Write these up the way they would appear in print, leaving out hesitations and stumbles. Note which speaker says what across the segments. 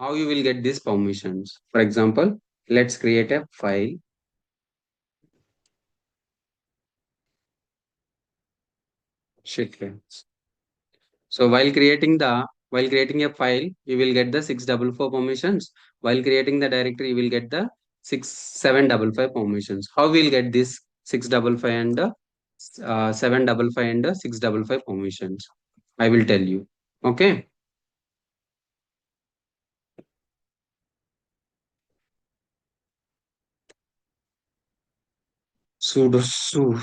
Speaker 1: how you will get these permissions. For example, let's create a file. Shit. So while creating a file, you will get the 644 permissions. While creating the directory, you will get the 755 permissions. How we will get this 655 and 755 and 655 permissions? I will tell you. Okay. Sudo su.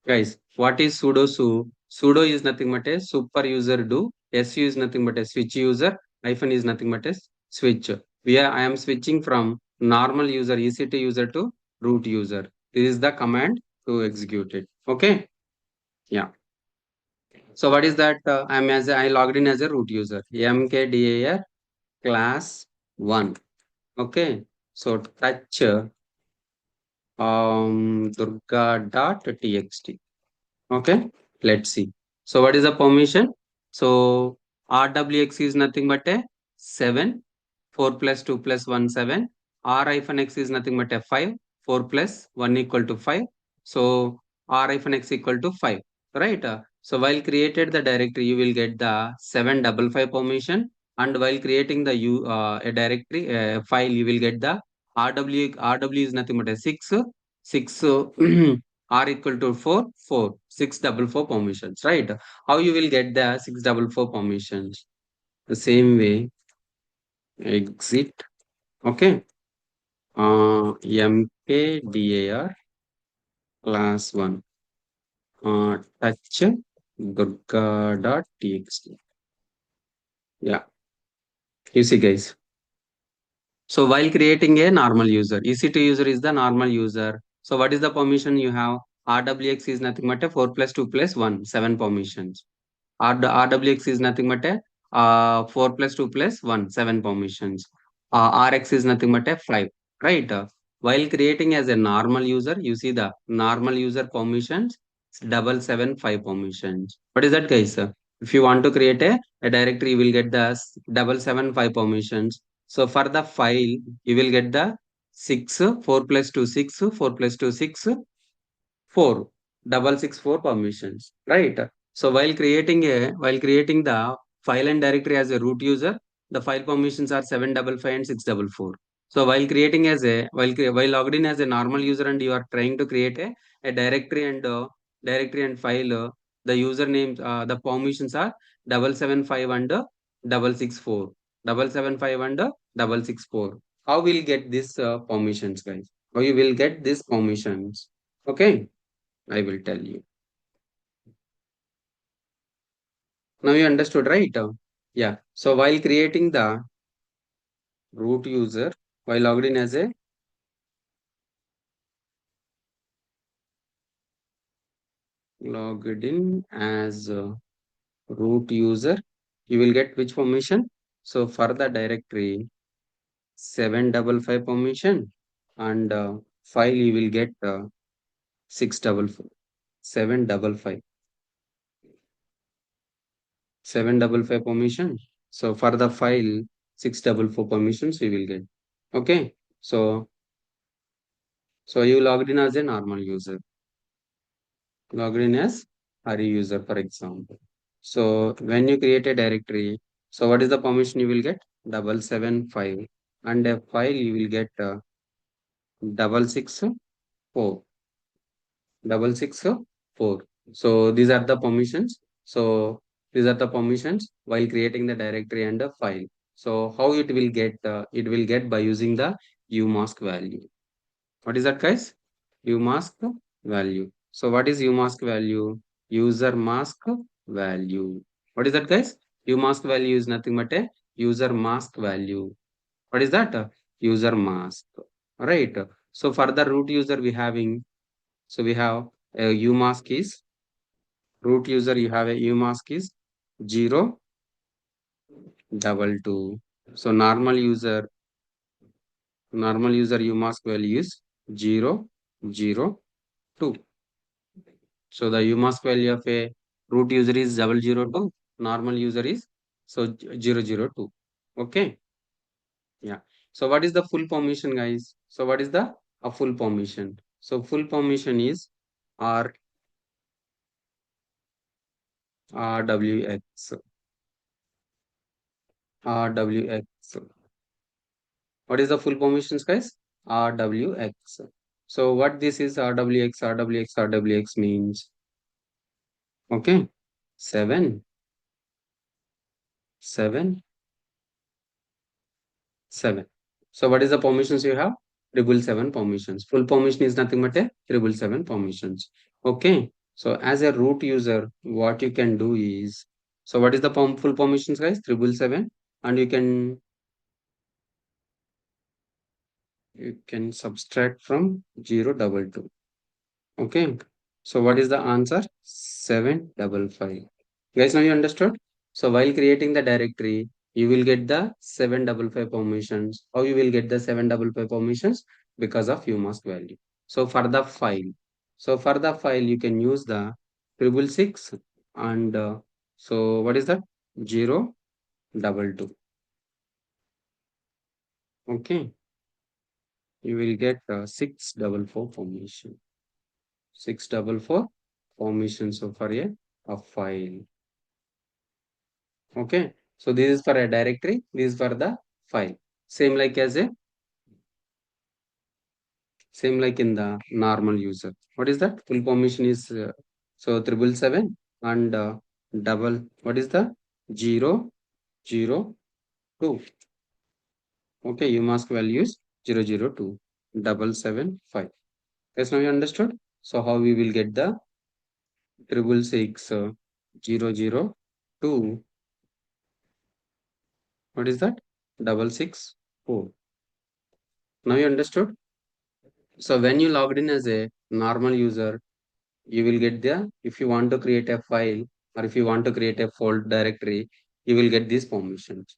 Speaker 1: Guys, what is sudo su? Sudo is nothing but a super user do. Su is nothing but a switch user. Hyphen is nothing but a switch. I am switching from normal user, EC2 user to root user. This is the command to execute it. Okay. Yeah. So what is that? I logged in as a root user. mkdir class 1. Okay. So touch durga.txt. Okay, let's see. So what is the permission? So RWX is nothing but a 7, 4 plus 2 plus 1, 7. R-X is nothing but a 5, 4 plus 1 equal to 5. So R-X equal to 5, right? So while created the directory, you will get the 755 permission. And while creating the a directory file, you will get the RW is nothing but a 6, 6 R equal to 4, 4, 644 permissions, right? How you will get the 644 permissions? The same way, exit, okay, mkdir class 1, touch durga.txt. Yeah, you see, guys. So while creating a normal user, EC2 user is the normal user. So what is the permission you have? RWX is nothing but a 4 plus 2 plus 1, 7 permissions. RWX is nothing but a 4 plus 2 plus 1, 7 permissions. RX is nothing but a 5, right? While creating as a normal user, you see the normal user permissions, 775 permissions. What is that, guys? If you want to create a directory, you will get the 775 permissions. So for the file, you will get the 6, 4 plus 2, 6, 4 plus 2, 6, 4, 664 permissions, right? So while creating the file and directory as a root user, the file permissions are 755 and 644. So while logged in as a normal user and you are trying to create a directory and file, the username the permissions are 775 and 664, 775 and 664. How will get this permissions, guys? How you will get these permissions? Okay, I will tell you. Now you understood, right? Yeah. So while creating the root user, while logged in as a root user, you will get which permission? So for the directory, 755 permission, and file you will get 644, 755, 755 permission. So for the file, 644 permissions we will get. Okay. So you logged in as a normal user, logged in as Hari user, for example. So when you create a directory, so what is the permission you will get? 775, and a file you will get 664, 664. So these are the permissions. So these are the permissions while creating the directory and the file. So how it will get? It will get by using the umask value. What is that, guys? Umask value. So what is umask value? User mask value. What is that, guys? Umask value is nothing but a user mask value. What is that? User mask. Right. So for the root user we have a umask is root user, you have a umask is 0 double 2. So normal user umask value is 0 0 2. So the umask value of a root user is 002, normal user is 002. Okay. Yeah. So what is the full permission, guys? So what is the a full permission? So full permission is R RWX. RWX. What is the full permissions, guys? RWX. So what this is RWX, RWX, RWX means, okay, 7, 7, 7. So what is the permissions you have? Triple seven permissions. Full permission is nothing but a triple seven permissions. Okay. So as a root user, what you can do is, so what is the full permissions, guys? Triple seven, and you can subtract from 022. Okay. So what is the answer? 755. Guys, now you understood? So while creating the directory, you will get the 755 permissions. How you will get the 755 permissions? Because of umask value. So for the file, you can use the 666 and so what is that? 022. Okay. You will get 644 permission. 644 permission so for a file. Okay. So this is for a directory, this is for the file. Same like as a same like in the normal user. What is that? Full permission is so 777 and double. What is the 002? Okay, you mask values 002 775. Yes, now you understood. So how we will get the 666 002? What is that? 664. Now you understood. So when you logged in as a normal user, you will get the, if you want to create a file or if you want to create a folder directory, you will get these permissions.